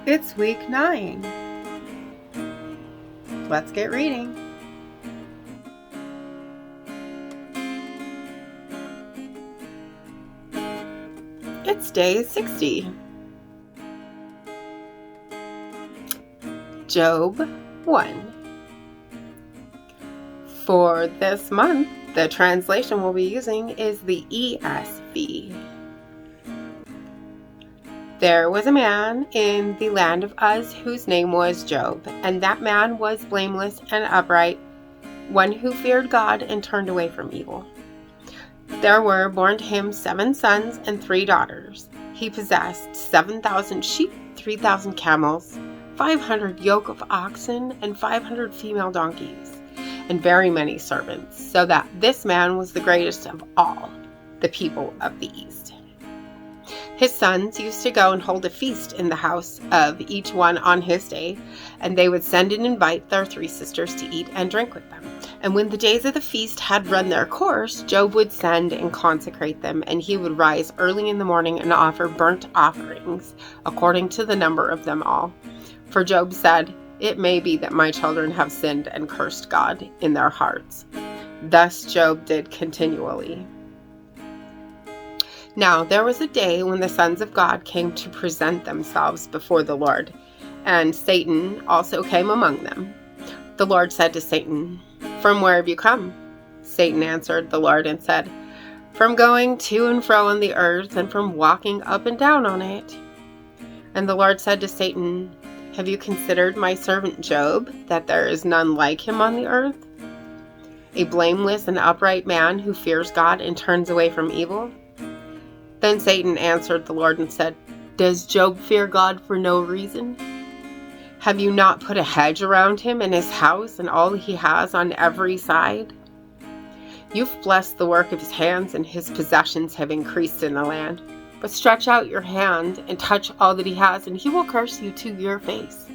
It's week 9. Let's get reading. It's day 60. Job 1. For this month, the translation we'll be using is the ESV. There was a man in the land of Uz whose name was Job, and that man was blameless and upright, one who feared God and turned away from evil. There were born to him 7 sons and 3 daughters. He possessed 7,000 sheep, 3,000 camels, 500 yoke of oxen, and 500 female donkeys, and very many servants, so that this man was the greatest of all the people of the East. His sons used to go and hold a feast in the house of each one on his day, and they would send and invite their 3 sisters to eat and drink with them. And when the days of the feast had run their course, Job would send and consecrate them, and he would rise early in the morning and offer burnt offerings, according to the number of them all. For Job said, "It may be that my children have sinned and cursed God in their hearts." Thus Job did continually. Now there was a day when the sons of God came to present themselves before the Lord, and Satan also came among them. The Lord said to Satan, "From where have you come?" Satan answered the Lord and said, "From going to and fro on the earth, and from walking up and down on it." And the Lord said to Satan, "Have you considered my servant Job, that there is none like him on the earth? A blameless and upright man who fears God and turns away from evil?" Then Satan answered the Lord and said, "Does Job fear God for no reason? Have you not put a hedge around him and his house and all he has on every side? You've blessed the work of his hands, and his possessions have increased in the land. But stretch out your hand and touch all that he has, and he will curse you to your face."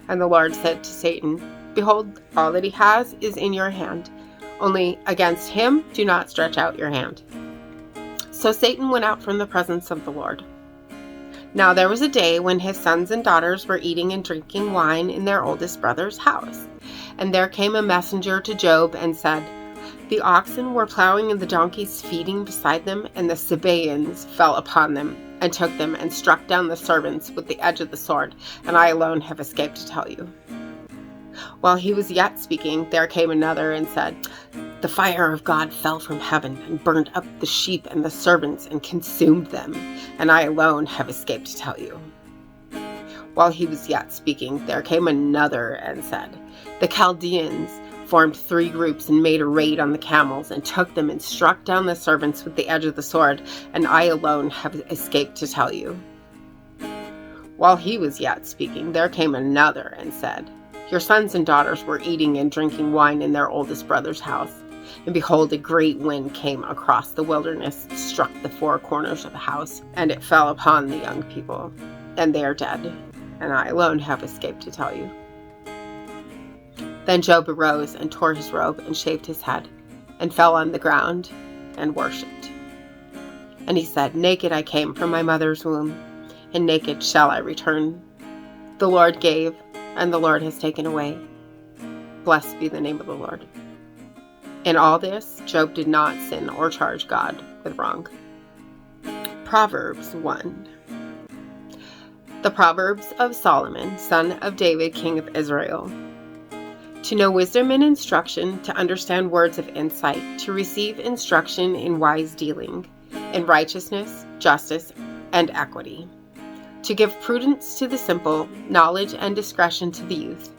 And the Lord said to Satan, "Behold, all that he has is in your hand. Only against him do not stretch out your hand." So Satan went out from the presence of the Lord. Now there was a day when his sons and daughters were eating and drinking wine in their oldest brother's house. And there came a messenger to Job and said, "The oxen were plowing and the donkeys feeding beside them, and the Sabaeans fell upon them and took them and struck down the servants with the edge of the sword, and I alone have escaped to tell you." While he was yet speaking, there came another and said, "The fire of God fell from heaven and burned up the sheep and the servants and consumed them, and I alone have escaped to tell you." While he was yet speaking, there came another and said, "The Chaldeans formed 3 groups and made a raid on the camels and took them and struck down the servants with the edge of the sword, and I alone have escaped to tell you." While he was yet speaking, there came another and said, "Your sons and daughters were eating and drinking wine in their oldest brother's house. And behold, a great wind came across the wilderness, struck the 4 corners of the house, and it fell upon the young people, and they are dead, and I alone have escaped to tell you." Then Job arose and tore his robe and shaved his head, and fell on the ground and worshipped. And he said, "Naked I came from my mother's womb, and naked shall I return. The Lord gave, and the Lord has taken away. Blessed be the name of the Lord." In all this, Job did not sin or charge God with wrong. Proverbs 1. The Proverbs of Solomon, son of David, king of Israel. To know wisdom and instruction, to understand words of insight, to receive instruction in wise dealing, in righteousness, justice, and equity. To give prudence to the simple, knowledge and discretion to the youth.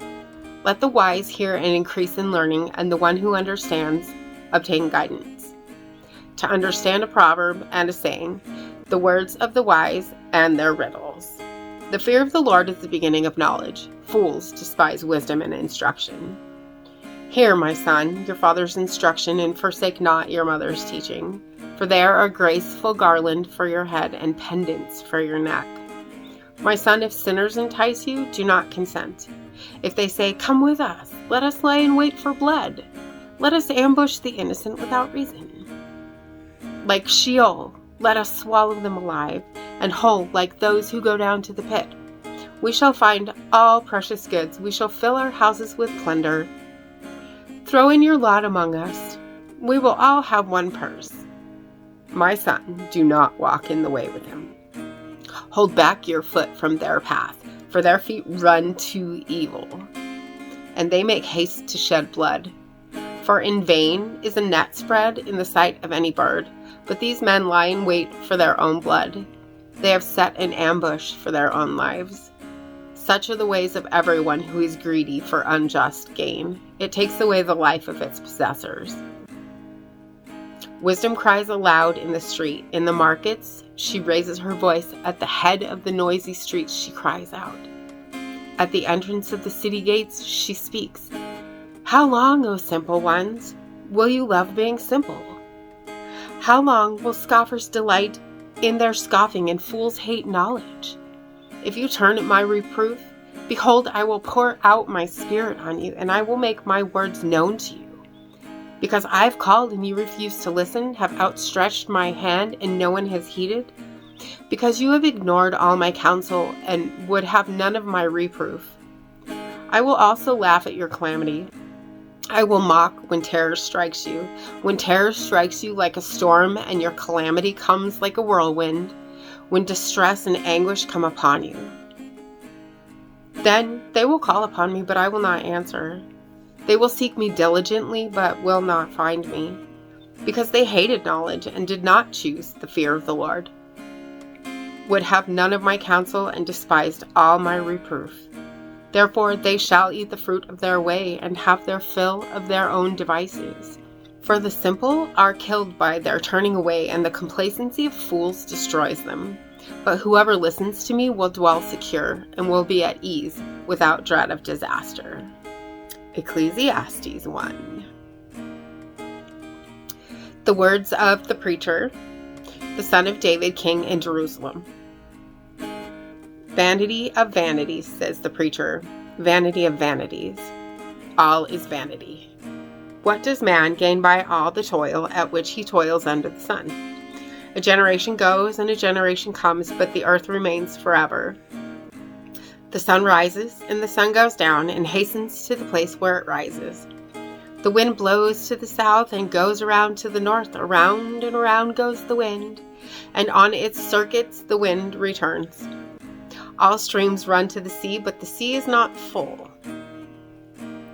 Let the wise hear and increase in learning, and the one who understands obtain guidance. To understand a proverb and a saying, the words of the wise and their riddles. The fear of the Lord is the beginning of knowledge. Fools despise wisdom and instruction. Hear, my son, your father's instruction, and forsake not your mother's teaching, for they are a graceful garland for your head and pendants for your neck. My son, if sinners entice you, do not consent. If they say, "Come with us, let us lie in wait for blood. Let us ambush the innocent without reason. Like Sheol, let us swallow them alive, and whole like those who go down to the pit. We shall find all precious goods. We shall fill our houses with plunder. Throw in your lot among us. We will all have one purse. My son, do not walk in the way with him. Hold back your foot from their path, for their feet run to evil, and they make haste to shed blood. For in vain is a net spread in the sight of any bird, but these men lie in wait for their own blood. They have set an ambush for their own lives. Such are the ways of everyone who is greedy for unjust gain. It takes away the life of its possessors. Wisdom cries aloud in the street. In the markets, she raises her voice. At the head of the noisy streets, she cries out. At the entrance of the city gates, she speaks. How long, O simple ones, will you love being simple? How long will scoffers delight in their scoffing and fools hate knowledge? If you turn at my reproof, behold, I will pour out my spirit on you, and I will make my words known to you. Because I've called and you refuse to listen, have outstretched my hand and no one has heeded. Because you have ignored all my counsel and would have none of my reproof. I will also laugh at your calamity. I will mock when terror strikes you. When terror strikes you like a storm and your calamity comes like a whirlwind. When distress and anguish come upon you. Then they will call upon me, but I will not answer. They will seek me diligently, but will not find me, because they hated knowledge and did not choose the fear of the Lord, would have none of my counsel and despised all my reproof. Therefore they shall eat the fruit of their way and have their fill of their own devices. For the simple are killed by their turning away, and the complacency of fools destroys them. But whoever listens to me will dwell secure and will be at ease without dread of disaster. Ecclesiastes 1. The words of the preacher, the son of David, king in Jerusalem. Vanity of vanities, says the preacher, vanity of vanities. All is vanity. What does man gain by all the toil at which he toils under the sun? A generation goes and a generation comes, but the earth remains forever. The sun rises and the sun goes down and hastens to the place where it rises. The wind blows to the south and goes around to the north. Around and around goes the wind, and on its circuits the wind returns. All streams run to the sea, but the sea is not full.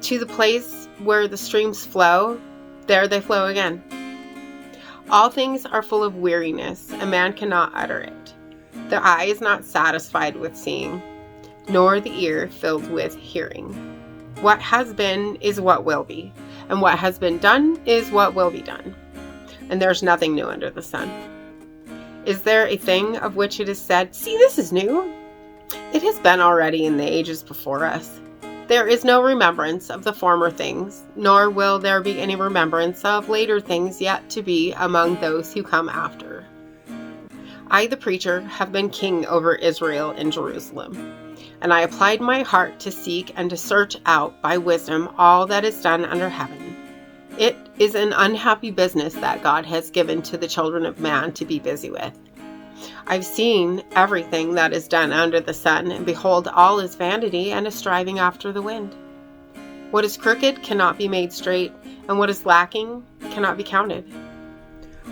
To the place where the streams flow, there they flow again. All things are full of weariness, a man cannot utter it. The eye is not satisfied with seeing, nor the ear filled with hearing. What has been is what will be, and what has been done is what will be done. And there's nothing new under the sun. Is there a thing of which it is said, see, this is new? It has been already in the ages before us. There is no remembrance of the former things, nor will there be any remembrance of later things yet to be among those who come after. I, the preacher, have been king over Israel and Jerusalem. And I applied my heart to seek and to search out by wisdom all that is done under heaven. It is an unhappy business that God has given to the children of man to be busy with. I've seen everything that is done under the sun, and behold, all is vanity and a striving after the wind. What is crooked cannot be made straight, and what is lacking cannot be counted.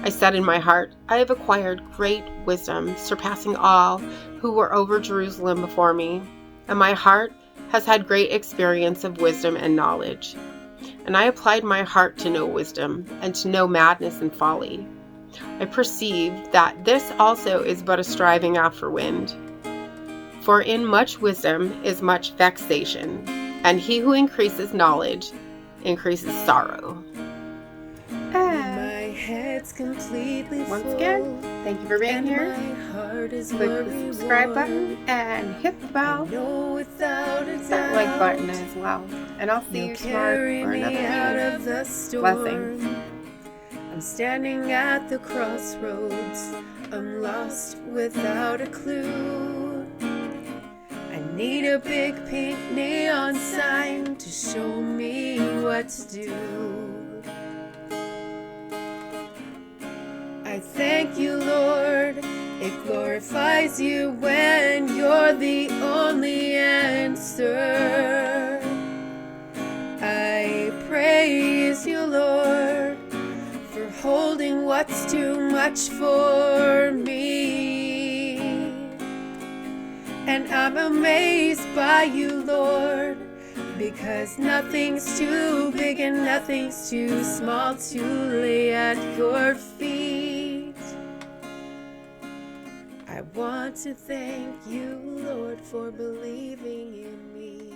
I said in my heart, I have acquired great wisdom, surpassing all who were over Jerusalem before me. And my heart has had great experience of wisdom and knowledge. And I applied my heart to know wisdom, and to know madness and folly. I perceived that this also is but a striving after wind. For in much wisdom is much vexation, and he who increases knowledge increases sorrow. My head's completely Once full, again, thank you for being here. Click the subscribe button and hit the bell. Hit that like button as well. And I'll see you tomorrow for another video. Blessings. I'm standing at the crossroads. I'm lost without a clue. I need a big pink neon sign to show me what to do. I thank you, Lord. It glorifies you when you're the only answer. I praise you, Lord, for holding what's too much for me. And I'm amazed by you, Lord, because nothing's too big and nothing's too small to lay at your feet. I want to thank you, Lord, for believing in me.